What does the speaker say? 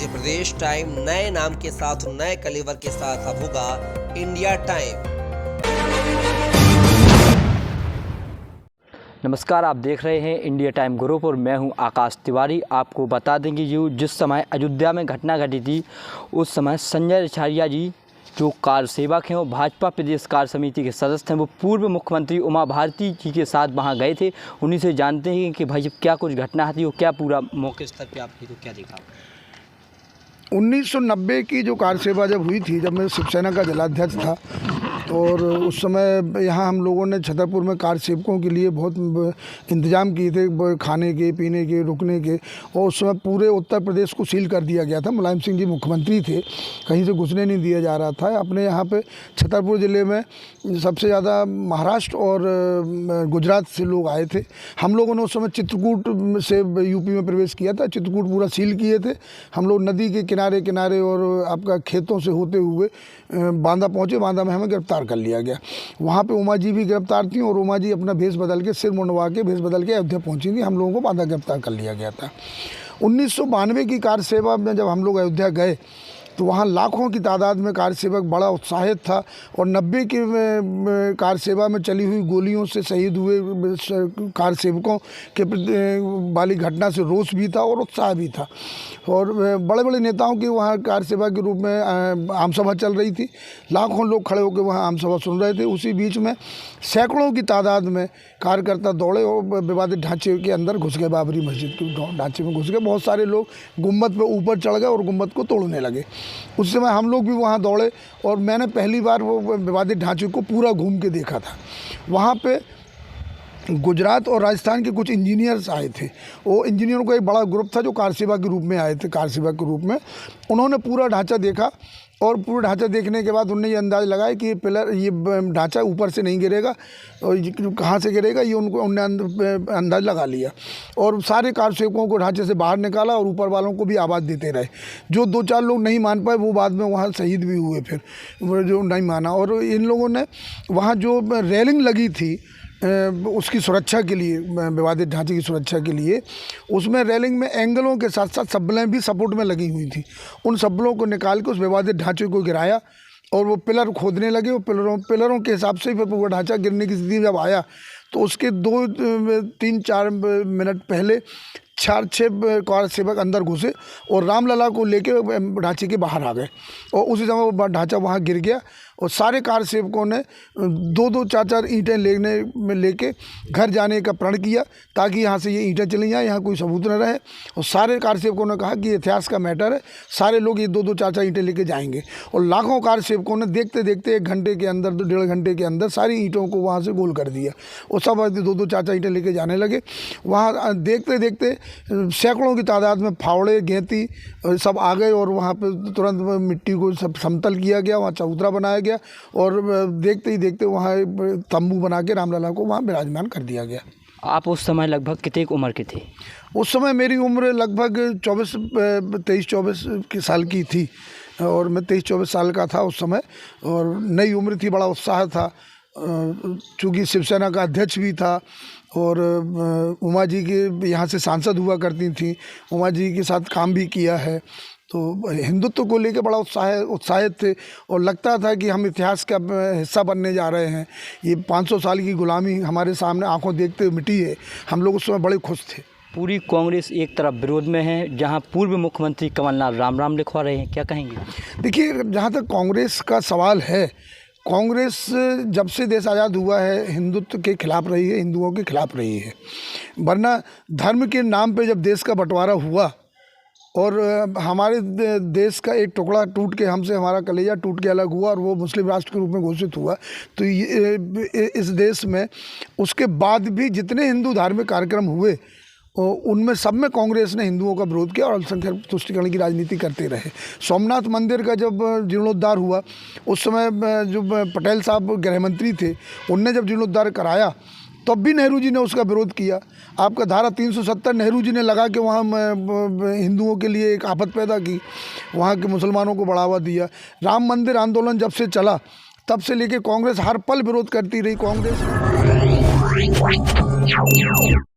Madhya Pradesh time नए नाम के साथ नए कलेवर के साथ अब होगा इंडिया टाइम। नमस्कार, आप देख रहे हैं इंडिया टाइम ग्रुप और मैं हूं आकाश तिवारी। आपको बता दें कि जिस समय अयोध्या में घटना घटी थी उस समय संजय रिछारिया जी जो कार सेवक हैं और भाजपा प्रदेश कार्य समिति के सदस्य हैं, वो पूर्व मुख्यमंत्री उमा भारती जी के साथ वहां गए थे। उन्हीं से जानते हैं कि भाई जब क्या कुछ घटना थी और क्या पूरा मौके स्तर पे आपने तो क्या देखा। 1990 की जो कार सेवा जब हुई थी, जब मैं शिवसेना का जिलाध्यक्ष था, और उस समय यहाँ हम लोगों ने छतरपुर में कार सेवकों के लिए बहुत इंतजाम किए थे, खाने के, पीने के, रुकने के। और उस समय पूरे उत्तर प्रदेश को सील कर दिया गया था। मुलायम सिंह जी मुख्यमंत्री थे, कहीं से घुसने नहीं दिया जा रहा था। अपने यहाँ पे छतरपुर ज़िले में सबसे ज़्यादा महाराष्ट्र और गुजरात से लोग आए थे। हम लोगों ने उस समय चित्रकूट से यूपी में प्रवेश किया था। चित्रकूट पूरा सील किए थे। हम लोग नदी के किनारे किनारे और आपका खेतों से होते हुए बांदा पहुँचे। बांदा में हमें गिरफ्तार कर लिया गया। वहाँ पे उमा जी भी गिरफ्तार थी और उमा जी अपना भेष बदल के, सिर मुंडवा के भेष बदल के अयोध्या पहुँची थी। हम लोगों को बांदा गिरफ्तार कर लिया गया था। 1992 की कार सेवा में जब हम लोग अयोध्या गए तो वहाँ लाखों की तादाद में कार सेवक बड़ा उत्साहित था। और 90 की कार सेवा में चली हुई गोलियों से शहीद हुए कार सेवकों के वाली घटना से रोष भी था और उत्साह भी था। और बड़े बड़े नेताओं की वहाँ कार सेवा के रूप में आमसभा चल रही थी। लाखों लोग खड़े होकर वहाँ आमसभा सुन रहे थे। उसी बीच में सैकड़ों की तादाद में कार्यकर्ता दौड़े और विवादित ढांचे के अंदर घुस गए। बाबरी मस्जिद के ढांचे में घुस गए। बहुत सारे लोग गुम्बद पे ऊपर चढ़ गए और गुम्बद को तोड़ने लगे। उस समय हम लोग भी वहाँ दौड़े और मैंने पहली बार वो विवादित ढांचे को पूरा घूम के देखा था। वहाँ पे गुजरात और राजस्थान के कुछ इंजीनियर्स आए थे। वो इंजीनियरों का एक बड़ा ग्रुप था जो कार सेवा के रूप में आए थे। कार सेवा के रूप में उन्होंने पूरा ढांचा देखा और पूरा ढांचा देखने के बाद उन्होंने ये अंदाज़ लगाया कि ये पिलर, ये ढांचा ऊपर से नहीं गिरेगा और कहाँ से गिरेगा ये उन्होंने अंदाज़ लगा लिया। और सारे कार सेवकों को ढांचे से बाहर निकाला और ऊपर वालों को भी आवाज़ देते रहे। जो 2-4 लोग नहीं मान पाए वो बाद में वहाँ शहीद भी हुए, फिर जो नहीं माना। और इन लोगों ने वहाँ जो रेलिंग लगी थी उसकी सुरक्षा के लिए, विवादित ढांचे की सुरक्षा के लिए, उसमें रेलिंग में एंगलों के साथ साथ सब्बलें भी सपोर्ट में लगी हुई थी। उन सब्बलों को निकाल के उस विवादित ढांचे को गिराया और वो पिलर खोदने लगे। वो पिलरों के हिसाब से फिर वो ढांचा गिरने की स्थिति जब आया तो उसके 2-3-4 मिनट पहले 4-6 कार सेवक अंदर घुसे और रामलला को लेके ढांचे के बाहर आ गए। और उसी समय वो ढांचा वहाँ गिर गया और सारे कार सेवकों ने 2-2, 4-4 ईंटें लेके घर जाने का प्रण किया ताकि यहाँ से ये ईंटें चली जाएँ, यहाँ कोई सबूत न रहे। और सारे कार सेवकों ने कहा कि ये इतिहास का मैटर है, सारे लोग ये 2-2, 4-4 ईंटें लेके जाएंगे। और लाखों कार सेवकों ने देखते देखते 1 घंटे के अंदर, 1.5 घंटे के अंदर सारी ईंटों को वहाँ से गोल कर दिया और सब 2-2, 4-4 ईंटें लेके जाने लगे। वहाँ देखते देखते सैकड़ों की तादाद में फावड़े, गेंती सब आ गए और वहाँ पे तुरंत मिट्टी को सब समतल किया गया, वहाँ चबूतरा बनाया गया और देखते ही देखते वहाँ तंबू बना के रामलला को वहाँ विराजमान कर दिया गया। आप उस समय लगभग कितने उम्र के थे? उस समय मेरी उम्र लगभग 23-24 साल की थी और मैं 23-24 साल का था उस समय। और नई उम्र थी, बड़ा उत्साह था। चूँकि शिवसेना का अध्यक्ष भी था और उमा जी के यहाँ से सांसद हुआ करती थी, उमा जी के साथ काम भी किया है, तो हिंदुत्व को लेकर बड़ा उत्साहित थे और लगता था कि हम इतिहास का हिस्सा बनने जा रहे हैं। ये 500 साल की गुलामी हमारे सामने आंखों देखते मिटी है। हम लोग उस समय बड़े खुश थे। पूरी कांग्रेस एक तरफ विरोध में है, जहां पूर्व मुख्यमंत्री कमलनाथ राम राम लिखवा रहे हैं, क्या कहेंगे? देखिए, जहाँ तक कांग्रेस का सवाल है, कांग्रेस जब से देश आज़ाद हुआ है हिंदुत्व के खिलाफ रही है, हिंदुओं के खिलाफ रही है। वरना धर्म के नाम पे जब देश का बंटवारा हुआ और हमारे देश का एक टुकड़ा टूट के, हमसे हमारा कलेजा टूट के अलग हुआ और वो मुस्लिम राष्ट्र के रूप में घोषित हुआ, तो ये इस देश में उसके बाद भी जितने हिंदू धार्मिक कार्यक्रम हुए उनमें सब में कांग्रेस ने हिंदुओं का विरोध किया और अल्पसंख्यक तुष्टिकरण की राजनीति करते रहे। सोमनाथ मंदिर का जब जीर्णोद्धार हुआ उस समय जो पटेल साहब गृह मंत्री थे, उनने जब जीर्णोद्धार कराया तब भी नेहरू जी ने उसका विरोध किया। आपका धारा 370 नेहरू जी ने लगा के वहाँ हिंदुओं के लिए एक आफत पैदा की, वहाँ के मुसलमानों को बढ़ावा दिया। राम मंदिर आंदोलन जब से चला तब से लेके कांग्रेस हर पल विरोध करती रही। कांग्रेस